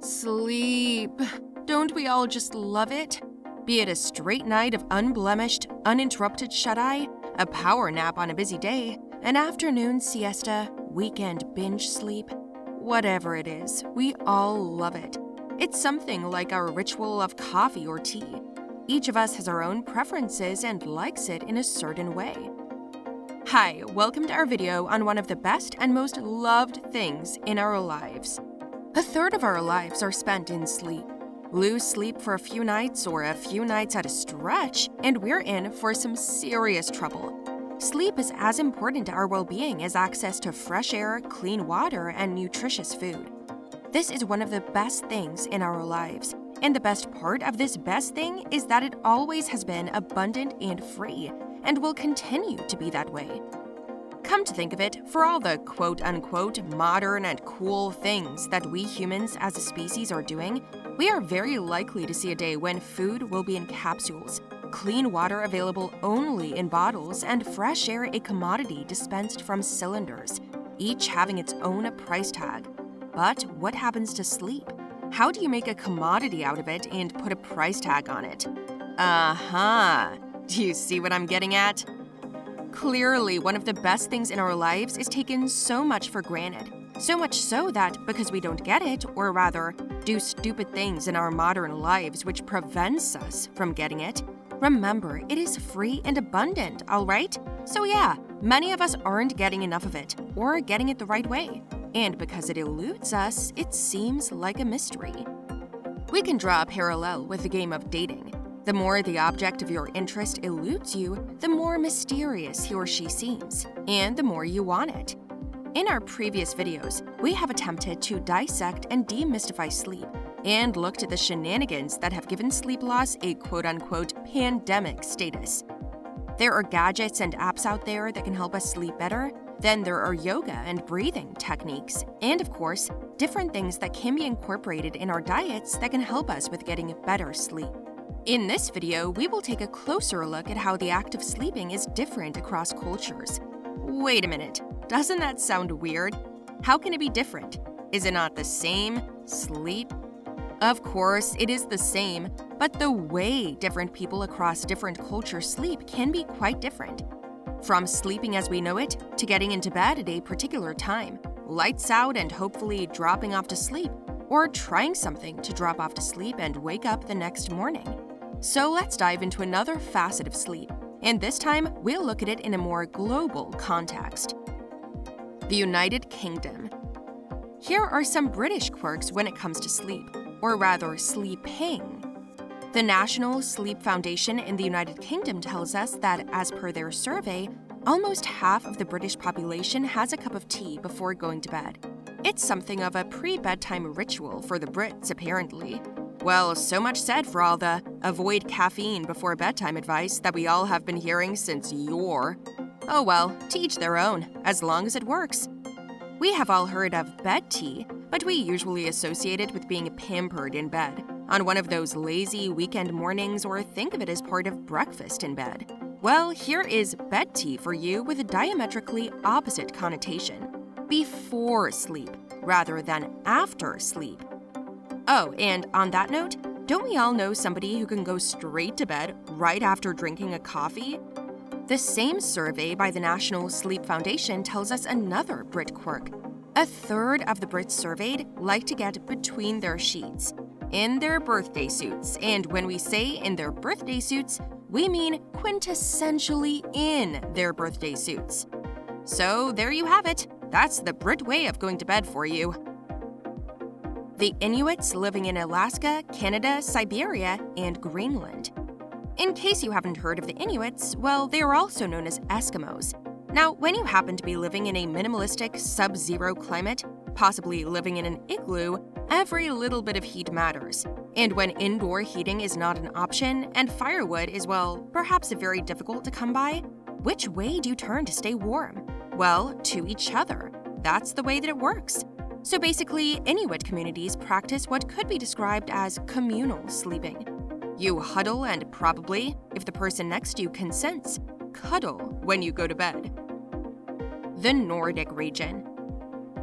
Sleep. Don't we all just love it? Be it a straight night of unblemished, uninterrupted shut-eye, a power nap on a busy day, an afternoon siesta, weekend binge sleep. Whatever it is, we all love it. It's something like our ritual of coffee or tea. Each of us has our own preferences and likes it in a certain way. Hi, welcome to our video on one of the best and most loved things in our lives. A third of our lives are spent in sleep. Lose sleep for a few nights or a few nights at a stretch, and we're in for some serious trouble. Sleep is as important to our well-being as access to fresh air, clean water, and nutritious food. This is one of the best things in our lives, and the best part of this best thing is that it always has been abundant and free, and will continue to be that way. Come to think of it, for all the quote-unquote modern and cool things that we humans as a species are doing, we are very likely to see a day when food will be in capsules, clean water available only in bottles, and fresh air a commodity dispensed from cylinders, each having its own price tag. But what happens to sleep? How do you make a commodity out of it and put a price tag on it? Do you see what I'm getting at? Clearly, one of the best things in our lives is taken so much for granted. So much so that because we don't get it, or rather, do stupid things in our modern lives which prevents us from getting it, remember, it is free and abundant, alright? So yeah, many of us aren't getting enough of it, or getting it the right way. And because it eludes us, it seems like a mystery. We can draw a parallel with the game of dating. The more the object of your interest eludes you, the more mysterious he or she seems, and the more you want it. In our previous videos, we have attempted to dissect and demystify sleep, and looked at the shenanigans that have given sleep loss a quote-unquote pandemic status. There are gadgets and apps out there that can help us sleep better. Then there are yoga and breathing techniques, and of course, different things that can be incorporated in our diets that can help us with getting better sleep. In this video, we will take a closer look at how the act of sleeping is different across cultures. Wait a minute, doesn't that sound weird? How can it be different? Is it not the same? Sleep? Of course, it is the same, but the way different people across different cultures sleep can be quite different. From sleeping as we know it, to getting into bed at a particular time, lights out and hopefully dropping off to sleep, or trying something to drop off to sleep and wake up the next morning. So let's dive into another facet of sleep, and this time we'll look at it in a more global context. The United Kingdom. Here are some British quirks when it comes to sleep, or rather sleeping. The National Sleep Foundation in the United Kingdom tells us that, as per their survey, almost half of the British population has a cup of tea before going to bed. It's something of a pre-bedtime ritual for the Brits, apparently. Well, so much said for all the avoid caffeine before bedtime advice that we all have been hearing since yore. Oh well, to each their own, as long as it works. We have all heard of bed tea, but we usually associate it with being pampered in bed, on one of those lazy weekend mornings, or think of it as part of breakfast in bed. Well, here is bed tea for you with a diametrically opposite connotation. Before sleep, rather than after sleep. Oh, and on that note, don't we all know somebody who can go straight to bed right after drinking a coffee? The same survey by the National Sleep Foundation tells us another Brit quirk. A third of the Brits surveyed like to get between their sheets, in their birthday suits, and when we say in their birthday suits, we mean quintessentially in their birthday suits. So there you have it. That's the Brit way of going to bed for you. The Inuits living in Alaska, Canada, Siberia, and Greenland. In case you haven't heard of the Inuits, well, they are also known as Eskimos. Now, when you happen to be living in a minimalistic, sub-zero climate, possibly living in an igloo, every little bit of heat matters. And when indoor heating is not an option, and firewood is, well, perhaps very difficult to come by, which way do you turn to stay warm? Well, to each other. That's the way that it works. So basically, Inuit communities practice what could be described as communal sleeping. You huddle and probably, if the person next to you consents, cuddle when you go to bed. The Nordic region.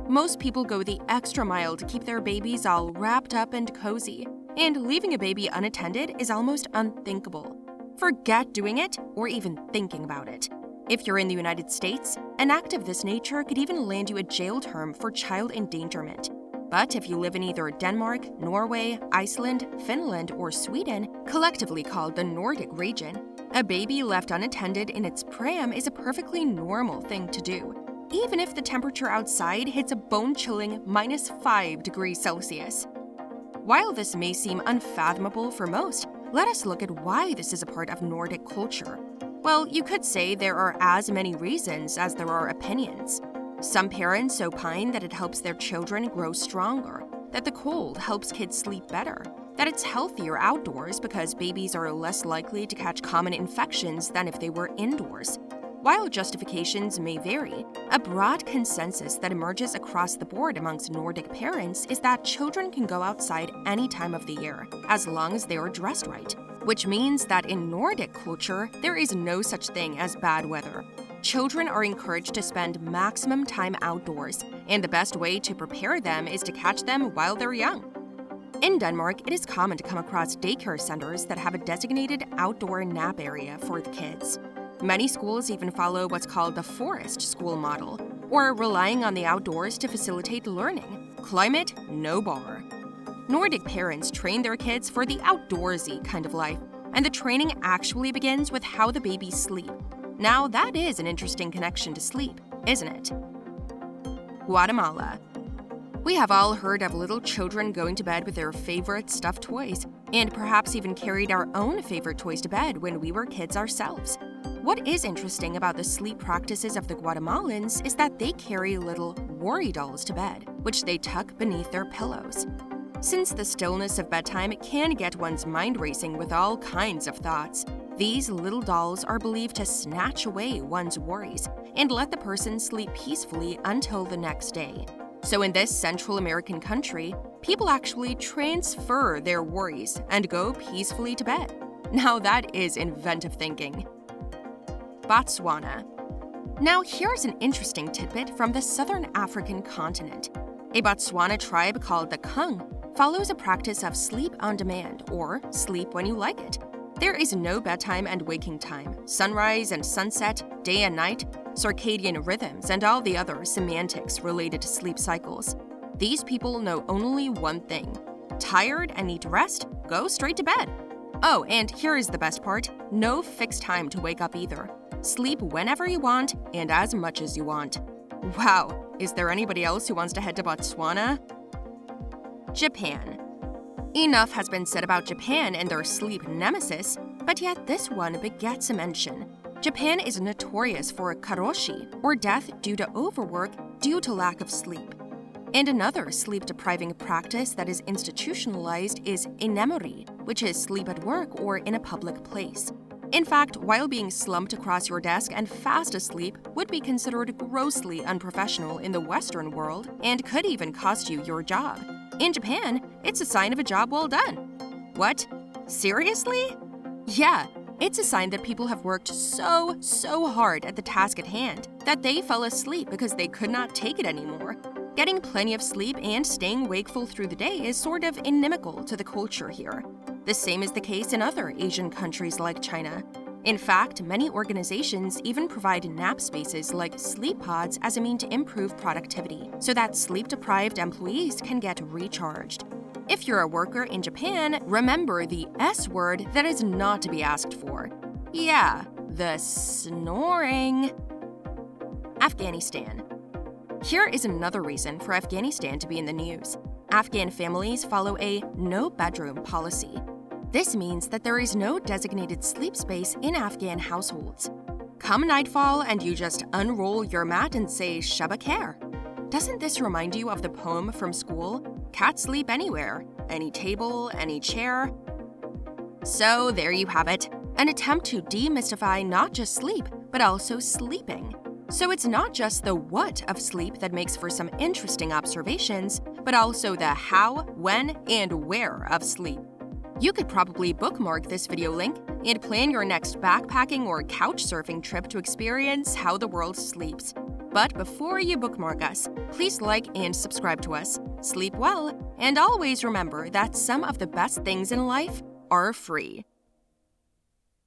Most people go the extra mile to keep their babies all wrapped up and cozy, and leaving a baby unattended is almost unthinkable. Forget doing it or even thinking about it. If you're in the United States, an act of this nature could even land you a jail term for child endangerment. But if you live in either Denmark, Norway, Iceland, Finland, or Sweden, collectively called the Nordic region, a baby left unattended in its pram is a perfectly normal thing to do, even if the temperature outside hits a bone-chilling -5 degrees Celsius. While this may seem unfathomable for most, let us look at why this is a part of Nordic culture. Well, you could say there are as many reasons as there are opinions. Some parents opine that it helps their children grow stronger, that the cold helps kids sleep better, that it's healthier outdoors because babies are less likely to catch common infections than if they were indoors. While justifications may vary, a broad consensus that emerges across the board amongst Nordic parents is that children can go outside any time of the year, as long as they are dressed right, which means that in Nordic culture, there is no such thing as bad weather. Children are encouraged to spend maximum time outdoors, and the best way to prepare them is to catch them while they're young. In Denmark, it is common to come across daycare centers that have a designated outdoor nap area for the kids. Many schools even follow what's called the forest school model, or relying on the outdoors to facilitate learning. Climate, no bar. Nordic parents train their kids for the outdoorsy kind of life, and the training actually begins with how the babies sleep. Now, that is an interesting connection to sleep, isn't it? Guatemala. We have all heard of little children going to bed with their favorite stuffed toys, and perhaps even carried our own favorite toys to bed when we were kids ourselves. What is interesting about the sleep practices of the Guatemalans is that they carry little worry dolls to bed, which they tuck beneath their pillows. Since the stillness of bedtime can get one's mind racing with all kinds of thoughts, these little dolls are believed to snatch away one's worries and let the person sleep peacefully until the next day. So in this Central American country, people actually transfer their worries and go peacefully to bed. Now that is inventive thinking. Botswana. Now here's an interesting tidbit from the southern African continent. A Botswana tribe called the Kung follows a practice of sleep on demand, or sleep when you like it. There is no bedtime and waking time, sunrise and sunset, day and night, circadian rhythms, and all the other semantics related to sleep cycles. These people know only one thing. Tired and need to rest? Go straight to bed. Oh, and here is the best part. No fixed time to wake up either. Sleep whenever you want and as much as you want. Wow, is there anybody else who wants to head to Botswana? Japan. Enough has been said about Japan and their sleep nemesis, but yet this one begets a mention. Japan is notorious for karoshi, or death due to overwork due to lack of sleep. And another sleep-depriving practice that is institutionalized is inemori, which is sleep at work or in a public place. In fact, while being slumped across your desk and fast asleep would be considered grossly unprofessional in the Western world and could even cost you your job. In Japan, it's a sign of a job well done. What? Seriously? Yeah, it's a sign that people have worked so hard at the task at hand that they fell asleep because they could not take it anymore. Getting plenty of sleep and staying wakeful through the day is sort of inimical to the culture here. The same is the case in other Asian countries like China. In fact, many organizations even provide nap spaces like sleep pods as a means to improve productivity, so that sleep-deprived employees can get recharged. If you're a worker in Japan, remember the S word that is not to be asked for. Yeah, the snoring. Afghanistan. Here is another reason for Afghanistan to be in the news. Afghan families follow a no-bedroom policy. This means that there is no designated sleep space in Afghan households. Come nightfall and you just unroll your mat and say Shaba Khair. Doesn't this remind you of the poem from school? Cats sleep anywhere, any table, any chair. So there you have it, an attempt to demystify not just sleep, but also sleeping. So it's not just the what of sleep that makes for some interesting observations, but also the how, when, and where of sleep. You could probably bookmark this video link and plan your next backpacking or couch surfing trip to experience how the world sleeps. But before you bookmark us, please like and subscribe to us, sleep well, and always remember that some of the best things in life are free.